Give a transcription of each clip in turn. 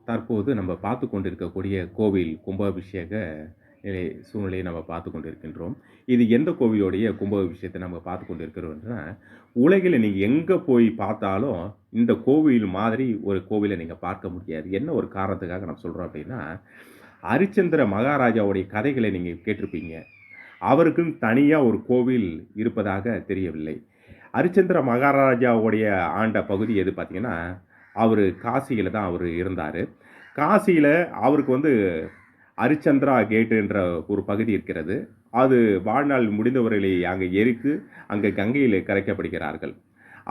தற்போது நம்ம பார்த்து கொண்டிருக்கக்கூடிய கோவில் கும்பாபிஷேக சூழ்நிலையை நம்ம பார்த்து கொண்டிருக்கின்றோம். இது எந்த கோவிலுடைய கும்பாபிஷேகத்தை நம்ம பார்த்து கொண்டிருக்கிறோம்னா, உலகில நீங்க எங்க போய் பார்த்தாலும், இந்த கோவில் மாதிரி ஒரு கோவில நீங்க பார்க்க முடியாது. என்ன ஒரு காரணத்துக்காக நான் சொல்றோம் அப்படின்னா, அரிச்சந்திர மகாராஜாவுடைய கதைகளை நீங்க கேட்டிருப்பீங்க. அவருக்குன்னு தனியா ஒரு கோவில் இருப்பதாக தெரியவில்லை. அரிச்சந்திர மகாராஜாவுடைய ஆண்ட பகுதி எது பார்த்தீங்கன்னா, அவரு காசியில தான் அவரு இருந்தாரு. காசியில அவருக்கு அரிச்சந்திரா கேட் என்ற ஒரு பகுதி இருக்கிறது. அது வாழ்நாள் முடிந்தவர்களை அங்கே எரித்து, அங்கே கங்கையிலே கரைக்கப்படுகிறார்கள்.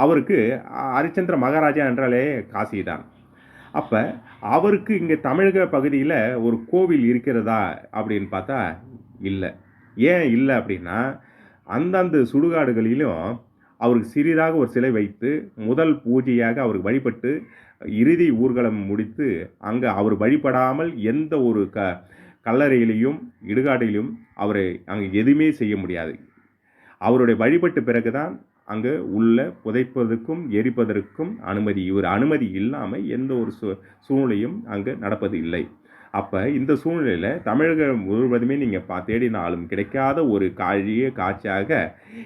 அவருக்கு அரிச்சந்திர மகாராஜா என்றாலே காசி தான். அப்ப அவருக்கு இங்க தமிழக பகுதியில ஒரு கோவில் இருக்கிறதா அப்படின்னு பார்த்தா இல்ல. ஏன் இல்ல அப்படின்னா, அந்தந்த சுடுகாடுகளிலும் அவருக்கு சிறிதாக ஒரு சிலை வைத்து, முதல் பூஜையாக அவருக்கு வழிபட்டு, இறுதி ஊர்வலம் முடித்து, அங்க அவர் வழிபடாமல் எந்த ஒரு கல்லறையிலும், இடுகாட்டிலும் அவரை அங்க எதுவுமே செய்ய முடியாது. அவருடைய வழிபட்ட பிறகு தான் அங்கு உள்ள புதைப்பதற்கும், எரிப்பதற்கும் அனுமதி. இவர் அனுமதி இல்லாம எந்த ஒரு சூழ்நிலையும் அங்கு நடப்பது இல்லை. அப்ப இந்த சூழ்நிலையில தமிழகம் முழுவதுமே நீங்க தேடினாலும் கிடைக்காத ஒரு காட்சியாக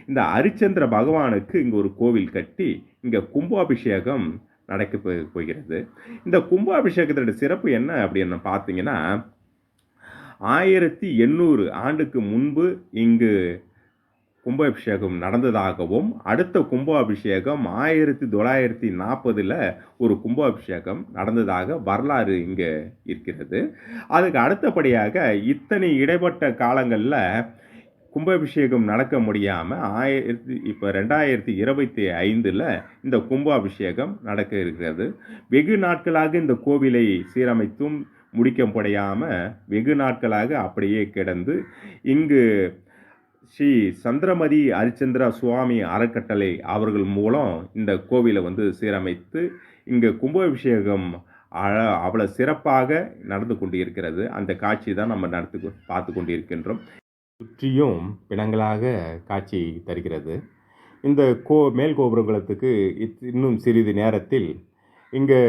இந்த அரிச்சந்திர பகவானுக்கு இங்க ஒரு கோவில் கட்டி இங்க கும்பாபிஷேகம் நடக்க போகிறது. இந்த கும்பாபிஷேகத்தோட சிறப்பு என்ன அப்படின்னு பார்த்தீங்கன்னா, 1800 ஆண்டுக்கு முன்பு இங்கு கும்பாபிஷேகம் நடந்ததாகவும், அடுத்த கும்பாபிஷேகம் 1940ல் ஒரு கும்பாபிஷேகம் நடந்ததாக வரலாறு இங்கே இருக்கிறது. அதுக்கு அடுத்தபடியாக இத்தனை இடைப்பட்ட காலங்களில் கும்பாபிஷேகம் நடக்க முடியாமல் இப்போ 2025ல் இந்த கும்பாபிஷேகம் நடக்க இருக்கிறது. வெகு நாட்களாக இந்த கோவிலை சீரமைத்தும் முடிக்க முடியாமல் வெகு நாட்களாக அப்படியே கிடந்து இங்கு ஸ்ரீ சந்திரமதி அரிச்சந்திரா சுவாமி அறக்கட்டளை அவர்கள் மூலம் இந்த கோவிலை சீரமைத்து இங்கே கும்பாபிஷேகம் அவ்வளோ சிறப்பாக நடந்து கொண்டிருக்கிறது. அந்த காட்சி தான் நம்ம பார்த்து கொண்டிருக்கின்றோம். சுற்றியும் பிணங்களாக காட்சி தருகிறது. இந்த மேல் கோபுரங்களுக்கு இன்னும் சிறிது நேரத்தில் இங்கே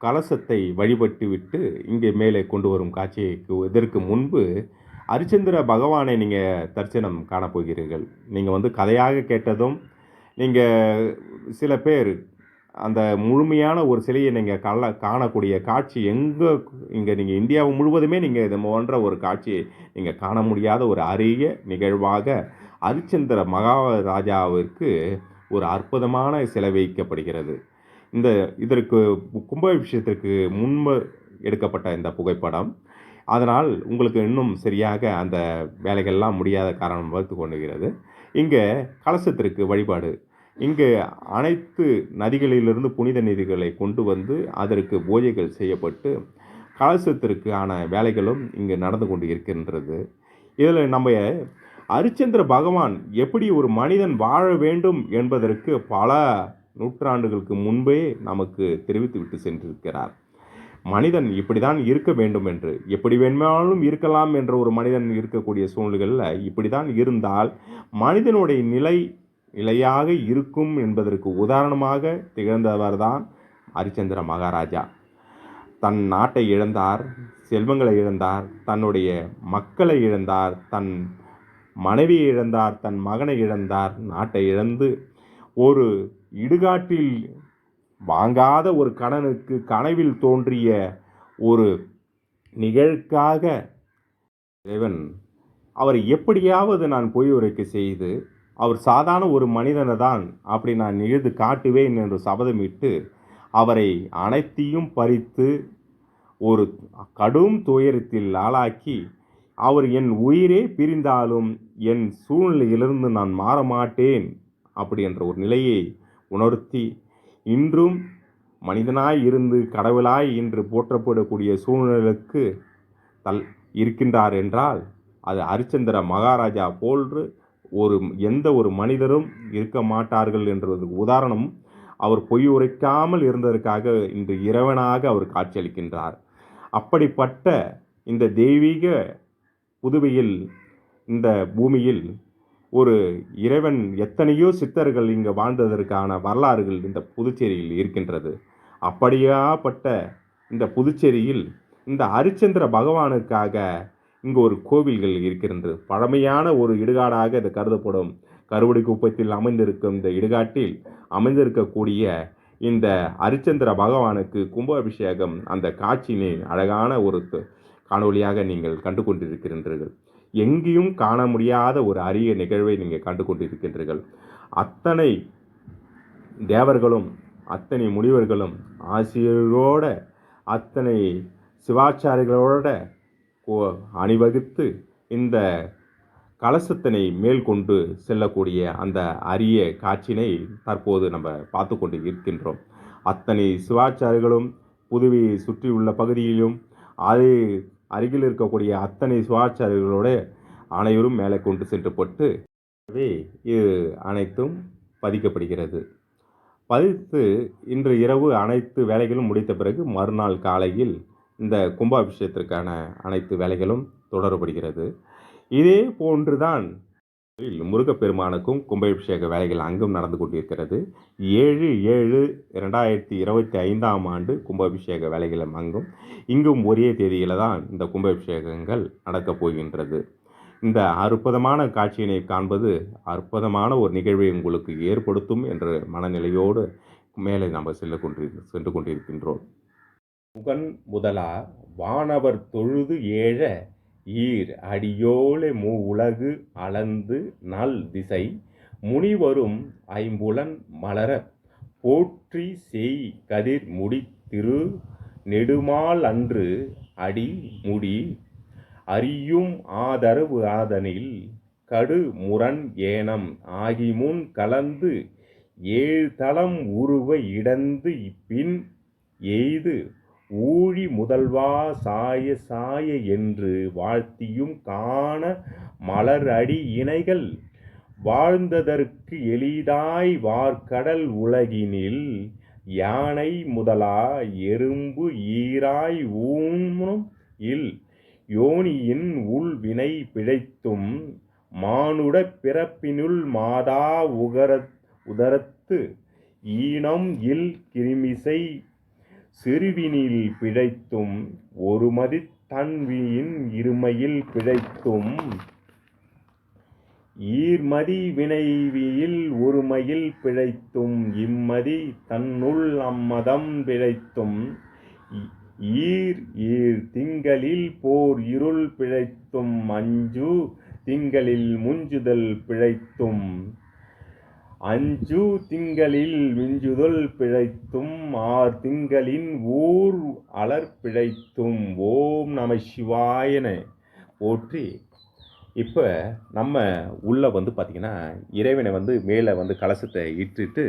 கலசத்தை வழிபட்டு விட்டு இங்கே மேலே கொண்டு வரும் காட்சிக்கு இதற்கு முன்பு அரிச்சந்திர பகவானை நீங்கள் தரிசனம் காணப்போகிறீர்கள். நீங்கள் கதையாக கேட்டதும், நீங்கள் சில பேர் அந்த முழுமையான ஒரு சிலையை நீங்கள் காணக்கூடிய காட்சி இங்கே நீங்கள் இந்தியா முழுவதுமே நீங்கள் இது போன்ற ஒரு காட்சியை நீங்கள் காண முடியாத ஒரு அரிய நிகழ்வாக அரிச்சந்திர மகாராஜாவிற்கு ஒரு அற்புதமான சிலை வைக்கப்படுகிறது. இதற்கு கும்பாபிஷேகத்திற்கு முன்பு எடுக்கப்பட்ட இந்த புகைப்படம். அதனால் உங்களுக்கு இன்னும் சரியாக அந்த வேலைகள்லாம் முடியாத காரணம் வகுத்து கொண்டுகிறது. இங்கே கலசத்திற்கு வழிபாடு, இங்கு அனைத்து நதிகளிலிருந்து புனித நதிகளை கொண்டு அதற்கு பூஜைகள் செய்யப்பட்டு கலசத்திற்கான வேலைகளும் இங்கு நடந்து கொண்டு இருக்கின்றது. இதில் நம்ம அரிச்சந்திர பகவான் எப்படி ஒரு மனிதன் வாழ வேண்டும் என்பதற்கு பல நூற்றாண்டுகளுக்கு முன்பே நமக்கு தெரிவித்து விட்டு சென்றிருக்கிறார். மனிதன் இப்படி தான் இருக்க வேண்டும் என்று, எப்படி வேணுமானாலும் இருக்கலாம் என்ற ஒரு மனிதன் இருக்கக்கூடிய சூழ்நிலைகளில் இப்படி தான் இருந்தால் மனிதனுடைய நிலையாக இருக்கும் என்பதற்கு உதாரணமாக திகழ்ந்தவர் தான் அரிச்சந்திர மகாராஜா. தன் நாட்டை இழந்தார், செல்வங்களை இழந்தார், தன்னுடைய மக்களை இழந்தார், தன் மனைவியை இழந்தார், தன் மகனை இழந்தார், நாட்டை இழந்து ஒரு இடுகாட்டில் வாங்காத ஒரு கடனுக்கு கனவில் தோன்றிய ஒரு நிகழ்க்காக இறைவன் அவரை எப்படியாவது நான் பொய் உரைக்க செய்து அவர் சாதாரண ஒரு மனிதனை தான் அப்படி நான் நிகழ்ந்து காட்டுவேன் என்று சபதமிட்டு அவரை அனைத்தையும் பறித்து ஒரு கடும் துயரத்தில் ஆளாக்கி அவர் என் உயிரே பிரிந்தாலும் என் சூழ்நிலையிலிருந்து நான் மாற மாட்டேன் அப்படி என்ற ஒரு நிலையை உணர்த்தி இன்றும் மனிதனாய் இருந்து கடவுளாய் இன்று போற்றப்படக்கூடிய சூழ்நிலைக்கு இருக்கின்றார் என்றால் அது அரிச்சந்திர மகாராஜா போன்று எந்த ஒரு மனிதரும் இருக்க மாட்டார்கள் என்றதுக்கு உதாரணம் அவர் பொய் உரைக்காமல் இருந்ததற்காக இன்று இறைவனாக அவர் காட்சியளிக்கின்றார். அப்படிப்பட்ட இந்த தெய்வீக புதுவையில், இந்த பூமியில் ஒரு இறைவன் எத்தனையோ சித்தர்கள் இங்கே வாழ்ந்ததற்கான வரலாறுகள் இந்த புதுச்சேரியில் இருக்கின்றது. அப்படியாப்பட்ட இந்த புதுச்சேரியில் இந்த அரிச்சந்திர பகவானுக்காக இங்கு ஒரு கோவில்கள் இருக்கின்றது. பழமையான ஒரு இடுகாடாக இது கருதப்படும். கருவடி குப்பத்தில் அமைந்திருக்கும் இந்த இடுகாட்டில் அமைந்திருக்கக்கூடிய இந்த அரிச்சந்திர பகவானுக்கு கும்பாபிஷேகம் அந்த காட்சியினை அழகான ஒரு காணொளியாக நீங்கள் கண்டு கொண்டிருக்கின்றீர்கள். எங்கேயும் காண முடியாத ஒரு அரிய நிகழ்வை நீங்கள் கண்டு கொண்டிருக்கின்றீர்கள். அத்தனை தேவர்களும் அத்தனை முனிவர்களும் ஆசிரியரோட அத்தனை சிவாச்சாரிகளோட அணிவகுத்து இந்த கலசத்தினை மேல் கொண்டு செல்லக்கூடிய அந்த அரிய காட்சியினை தற்போது நம்ம பார்த்து கொண்டு இருக்கின்றோம். அத்தனை சிவாச்சாரிகளும் புதுவையை சுற்றியுள்ள பகுதியிலும் அது அருகில் இருக்கக்கூடிய அத்தனை சிவாச்சாரிகளோட அனைவரும் மேலே கொண்டு சென்றப்பட்டு இது அனைத்தும் பதிக்கப்படுகிறது. பதித்து இன்று இரவு அனைத்து வேலைகளும் முடித்த பிறகு மறுநாள் காலையில் இந்த கும்பாபிஷேகத்திற்கான அனைத்து வேலைகளும் தொடரப்படுகிறது. இதே போன்றுதான் முருகப்பெருமானுக்கும் கும்பாபிஷேக வேலைகள் அங்கும் நடந்து கொண்டிருக்கிறது. 7/7/2025 கும்பாபிஷேக வேலைகளும் அங்கும் இங்கும் ஒரே தேதியில் தான் இந்த கும்பாபிஷேகங்கள் நடக்கப் போகின்றது. இந்த அற்புதமான காட்சியினை காண்பது அற்புதமான ஒரு நிகழ்வை உங்களுக்கு ஏற்படுத்தும் என்ற மனநிலையோடு மேலே நாம் சென்று கொண்டிருக்கின்றோம். முகன் முதலா வானவர் தொழுது ஏழ ஈர் அடியோலே உலகு அளந்து நல் திசை முனிவரும் ஐம்புலன் மலர போற்றி செய் கதிர் முடி திரு நெடுமால் அன்று அடி முடி அறியும் ஆதரவு ஆதனில் கடு முரண் ஏனம் ஆகிமுன் கலந்து ஏழ்தளம் உருவ இடந்து இப்பின் எய்து ஊழி முதல்வா சாய சாய என்று வாழ்த்தியும் காண மலர் அடி இணைகள் வாழ்ந்ததற்கு எளிதாய் வார்கடல் உலகினில் யானை முதலா எறும்பு ஈராய் ஊனும் இல் யோனியின் உள்வினை பிழைத்தும் மானுட பிறப்பினுள் மாதா உதரத்து ஈனம் இல் கிருமிசை சிறுவினில் பிழைத்தும் ஒருமதி தன்வியின் இருமையில் பிழைத்தும் ஈர்மதி வினைவியில் ஒருமையில் பிழைத்தும் இம்மதி தன்னுள் அம்மதம் பிழைத்தும் ஈர் திங்களில் போர் இருள் பிழைத்தும் அஞ்சு திங்களில் முஞ்சுதல் பிழைத்தும் அஞ்சு திங்களில் மிஞ்சுதல் பிழைத்தும் ஆர் திங்களின் ஊர் அலர் பிழைத்தும். ஓம் நம சிவாயன போற்றி. இப்போ நம்ம உள்ளே பார்த்திங்கன்னா இறைவனை மேலே கலசத்தை இட்டுட்டு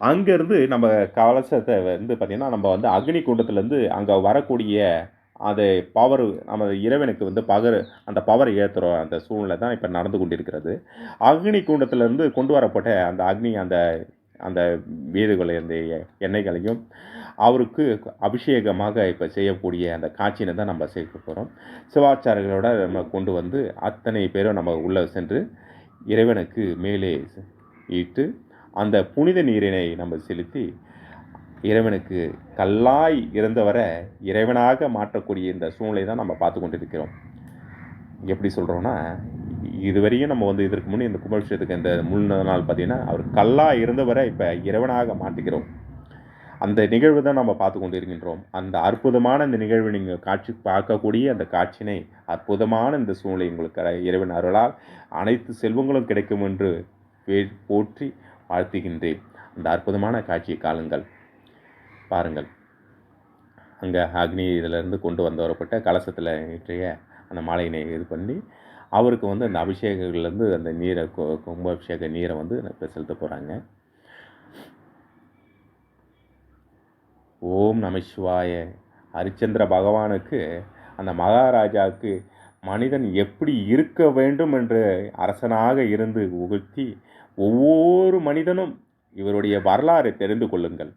அங்கேருந்து நம்ம கலசத்தை பார்த்திங்கன்னா நம்ம அக்னி குண்டத்துலேருந்து அங்கே வரக்கூடிய அது பவர் நம்ம இறைவனுக்கு அந்த பவரை ஏற்றுறோம். அந்த சூழ்நிலை தான் இப்போ நடந்து கொண்டிருக்கிறது. அக்னி குண்டத்திலேருந்து கொண்டு வரப்பட்ட அந்த அக்னி அந்த அந்த வீடுகளை அந்த எண்ணெய்களையும் அவருக்கு அபிஷேகமாக இப்போ செய்யக்கூடிய அந்த காட்சியினை தான் நம்ம சேர்க்க போகிறோம். சிவாச்சாரிகளோட நம்ம கொண்டு அத்தனை பேரும் நம்ம உள்ளே சென்று இறைவனுக்கு மேலே ஈட்டு அந்த புனித நீரினை நம்ம செலுத்தி இறைவனுக்கு கல்லாய் இருந்தவரை இறைவனாக மாற்றக்கூடிய இந்த சூழ்நிலை தான் நம்ம பார்த்து கொண்டிருக்கிறோம். எப்படி சொல்கிறோன்னா, இதுவரையும் நம்ம இதற்கு முன்னே இந்த கும்பாபிஷேகத்துக்கு இந்த முன்ன நாள் பார்த்திங்கன்னா அவர் கல்லாய் இருந்தவரை இப்போ இறைவனாக மாற்றுகிறோம். அந்த நிகழ்வு தான் நம்ம பார்த்து கொண்டு இருக்கின்றோம். அந்த அற்புதமான இந்த நிகழ்வை நீங்கள் பார்க்கக்கூடிய அந்த காட்சினை அற்புதமான இந்த சூழ்நிலை உங்களுக்கு இறைவன் அருளால் அனைத்து செல்வங்களும் கிடைக்கும் என்று போற்றி வாழ்த்துகின்றேன். அந்த அற்புதமான காட்சியை காணுங்கள், பாருங்கள். அங்கே அக்னி இதிலேருந்து கொண்டு வரப்பட்ட கலசத்தில் இன்றைய அந்த மாலையினை இது பண்ணி அவருக்கு அந்த அபிஷேகங்கள்லேருந்து அந்த நீரை கும்பாபிஷேக நீரை இப்போ செலுத்த போகிறாங்க. ஓம் நம சிவாய. ஹரிச்சந்திர பகவானுக்கு அந்த மகாராஜாவுக்கு மனிதன் எப்படி இருக்க வேண்டும் என்று அரசனாக இருந்து உகுத்தி ஒவ்வொரு மனிதனும் இவருடைய வரலாறை தெரிந்து கொள்ளுங்கள்.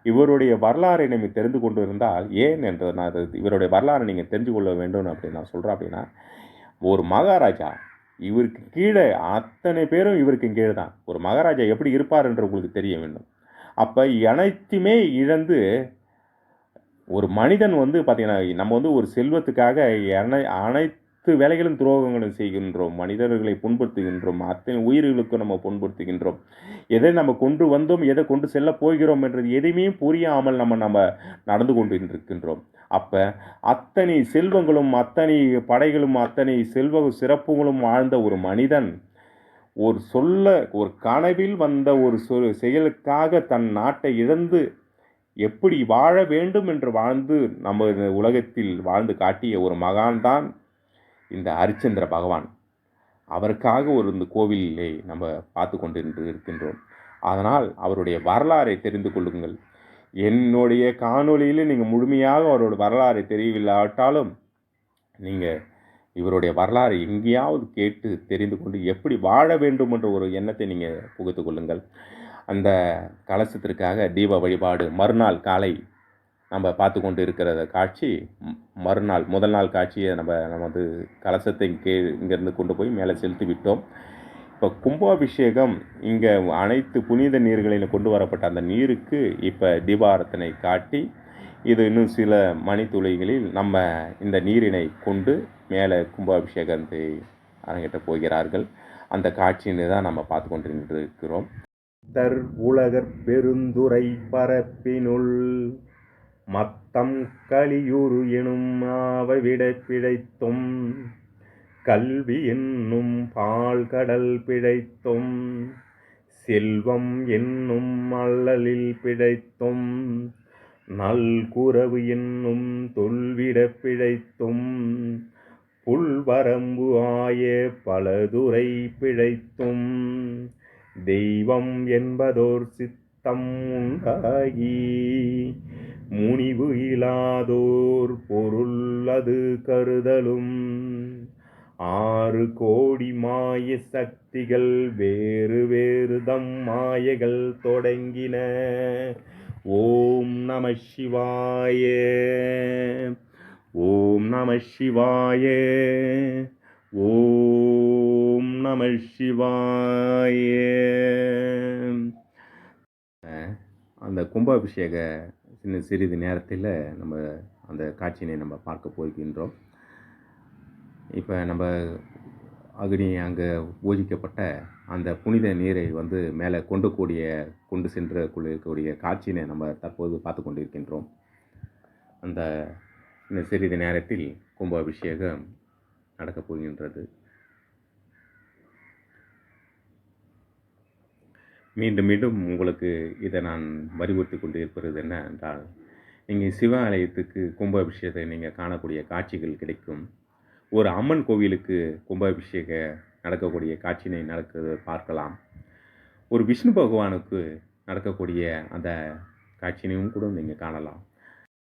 இவருடைய வரலாறை நீங்கள் தெரிந்து கொண்டு இருந்தால் ஏன் என்று நான் இவருடைய வரலாறை நீங்கள் தெரிஞ்சு கொள்ள வேண்டும் அப்படின்னு நான் சொல்கிறேன். அப்படின்னா ஒரு மகாராஜா இவருக்கு கீழே அத்தனை பேரும் இவருக்கு கீழே தான். ஒரு மகாராஜா எப்படி இருப்பார் என்று உங்களுக்கு தெரிய வேண்டும். அப்போ அனைத்துமே இழந்து ஒரு மனிதன் வந்து பார்த்தீங்கன்னா, நம்ம வந்து ஒரு செல்வத்துக்காக அனைத்து வேலைகளும் துரோகங்களும் செய்கின்றோம். மனிதர்களை புண்படுத்துகின்றோம். அத்தனை உயிர்களுக்கும் நம்ம புண்படுத்துகின்றோம். எதை நம்ம கொண்டு வந்தோம், எதை கொண்டு செல்லப் போகிறோம் என்றது எதையுமே புரியாமல் நம்ம நடந்து கொண்டிருக்கின்றோம். அப்ப அத்தனை செல்வங்களும், அத்தனை படைகளும், அத்தனை சிறப்புகளும் வாழ்ந்த ஒரு மனிதன், ஒரு கனவில் வந்த ஒரு செயலுக்காக தன் நாட்டை இழந்து எப்படி வாழ வேண்டும் என்று வாழ்ந்து நம்ம இந்த உலகத்தில் வாழ்ந்து காட்டிய ஒரு மகான் தான் இந்த ஹரிச்சந்திர பகவான். அவருக்காக இந்த கோவிலை நம்ம பார்த்து கொண்டு இருக்கின்றோம். அதனால் அவருடைய வரலாறை தெரிந்து கொள்ளுங்கள். என்னுடைய காணொளியில் நீங்கள் முழுமையாக அவரோட வரலாறை தெரியவில்லாவிட்டாலும் நீங்கள் இவருடைய வரலாறை எங்கேயாவது கேட்டு தெரிந்து கொண்டு எப்படி வாழ வேண்டும் என்ற ஒரு எண்ணத்தை நீங்கள் புகுத்து கொள்ளுங்கள். அந்த கலசத்திற்காக தீப வழிபாடு மறுநாள் காலை நம்ம பார்த்து கொண்டு இருக்கிற காட்சி, மறுநாள் முதல் நாள் காட்சியை நம்ம வந்து கலசத்தை இங்கேருந்து கொண்டு போய் மேலே செலுத்தி விட்டோம். இப்போ கும்பாபிஷேகம் இங்கே அனைத்து புனித நீர்களில் கொண்டு வரப்பட்ட அந்த நீருக்கு இப்போ தீபாரத்தனை காட்டி, இது இன்னும் சில மணித்துளிகளில் நம்ம இந்த நீரினை கொண்டு மேலே கும்பாபிஷேகத்தை அரங்கேற்ற போகிறார்கள். அந்த காட்சியினை தான் நம்ம பார்த்து கொண்டு இருக்கிறோம். உலகர் பெருந்துரை பரப்பினுள் மத்தம் கலியுறு எனும் ஆவை விட பிழைத்தும் கல்வி என்னும் பால் கடல் பிழைத்தும் செல்வம் என்னும் அல்லலில் பிழைத்தும் நல்குரவு என்னும் தொல்விட பிழைத்தும் புல்வரம்பு ஆய பலதுரை பிழைத்தும் தெய்வம் என்பதோர் சித்தம் உண்டாகி முனிவு இலாதோர் பொருள் அது கருதலும் 6 கோடி மாய சக்திகள் வேறு வேறு தம் மாயைகள் தொடங்கின. ஓம் நம சிவாய, ஓம் நம சிவாய, ஓம் நம சிவாய. அந்த கும்பாபிஷேக சிறிது நேரத்தில் நம்ம அந்த காட்சியினை நம்ம பார்க்க போகின்றோம். இப்போ நம்ம அங்கே பூஜிக்கப்பட்ட அந்த புனித நீரை வந்து மேலே கொண்டு சென்று இருக்கக்கூடிய காட்சியினை நம்ம தற்போது பார்த்து கொண்டிருக்கின்றோம். அந்த சிறிது நேரத்தில் கும்பாபிஷேகம் நடக்கப் போகின்றது. மீண்டும் மீண்டும் உங்களுக்கு இதை நான் வலியுறுத்தி கொண்டு இருப்பது என்ன என்றால், நீங்கள் சிவ ஆலயத்துக்கு கும்பாபிஷேகத்தை நீங்கள் காணக்கூடிய காட்சிகள் கிடைக்கும். ஒரு அம்மன் கோவிலுக்கு கும்பாபிஷேக நடக்கக்கூடிய காட்சியினை பார்க்கலாம். ஒரு விஷ்ணு பகவானுக்கு நடக்கக்கூடிய அந்த காட்சியினையும் கூட நீங்கள் காணலாம்.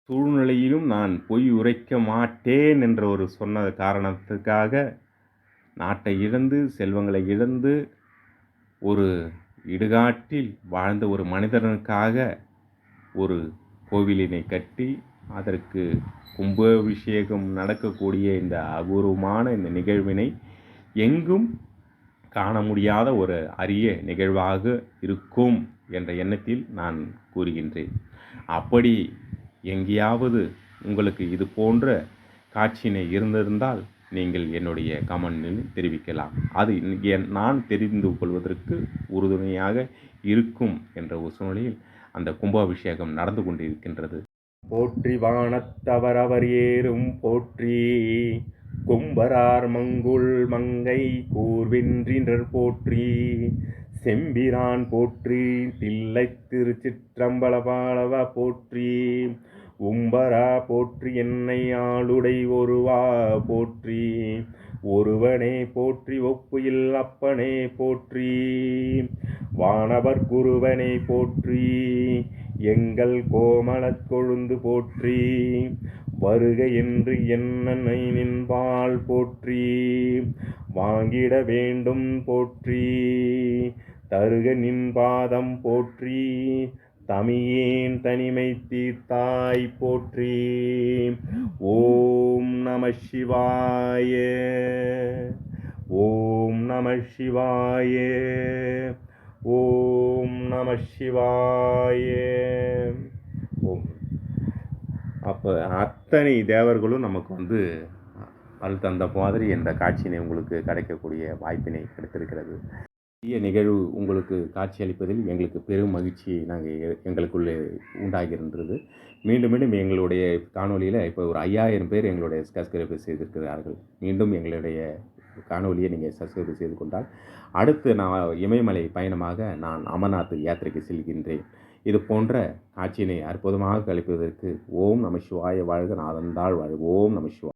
சூழ்நிலையிலும் நான் பொய் உரைக்க மாட்டேன் என்ற ஒரு சொன்ன காரணத்துக்காக நாட்டை இழந்து செல்வங்களை இழந்து ஒரு இடுகாட்டில் வாழ்ந்த ஒரு மனிதனுக்காக ஒரு கோவிலினை கட்டி அதற்கு கும்பாபிஷேகம் நடக்கக்கூடிய இந்த அபூர்வமான இந்த நிகழ்வினை எங்கும் காண முடியாத ஒரு அரிய நிகழ்வாக இருக்கும் என்ற எண்ணத்தில் நான் கூறுகின்றேன். அப்படி எங்கேயாவது உங்களுக்கு இது போன்ற காட்சியினை இருந்திருந்தால் நீங்கள் என்னுடைய கமெண்டில் தெரிவிக்கலாம். அது நான் தெரிந்து கொள்வதற்கு உறுதுணையாக இருக்கும் என்ற ஒரு சூழ்நிலையில் அந்த கும்பாபிஷேகம் நடந்து கொண்டிருக்கின்றது. போற்றி வானத்தவர் அவர் ஏறும் போற்றி, கும்பரார் மங்குள் மங்கை கூர்வென்றினர் போற்றி, செம்பிரான் போற்றி, தில்லை திருச்சிற்றம்பலபாலவ போற்றி, உம்பரா போற்றி, என்னை ஆளுடை ஒருவா போற்றி, ஒருவனே போற்றி, ஒப்புயில் அப்பனே போற்றி, வானவர் குருவனை போற்றி, எங்கள் கோமளக் கொழுந்து போற்றி, வருக என்று என்னை நின்பால் போற்றி, வாங்கிட வேண்டும் போற்றி, தருக நின் பாதம் போற்றி, தமியேன் தனிமை தீர்த்தாய் போற்றி. ஓம் நம சிவாய, ஓம் நம சிவாய, ஓம் நம சிவாய. ஓம் அப்போ அத்தனை தேவர்களும் நமக்கு வந்து அருள் தந்த மாதிரி இந்த காட்சியினை உங்களுக்கு கிடைக்கக்கூடிய வாய்ப்பினை கிடைத்திருக்கிறது. பெரிய நிகழ்வு உங்களுக்கு காட்சியளிப்பதில் எங்களுக்கு பெரும் மகிழ்ச்சி எங்களுக்குள்ளே உண்டாகியிருந்தது. மீண்டும் மீண்டும் எங்களுடைய காணொளியில் இப்போ ஒரு 5000 பேர் எங்களுடைய சப்ஸ்கிரைபர் செய்திருக்கிறார்கள். மீண்டும் எங்களுடைய காணொலியை நீங்கள் சப்ஸ்கிரைப் செய்து கொண்டால் அடுத்து நான் இமயமலை பயணமாக நான் அமர்நாத் யாத்திரைக்கு செல்கின்றேன். இது போன்ற காட்சியினை அற்புதமாக கழிப்பதற்கு ஓம் நம சிவாய வாழ்க, நாதந்தாள் வாழ்க. ஓம் நம சிவாய.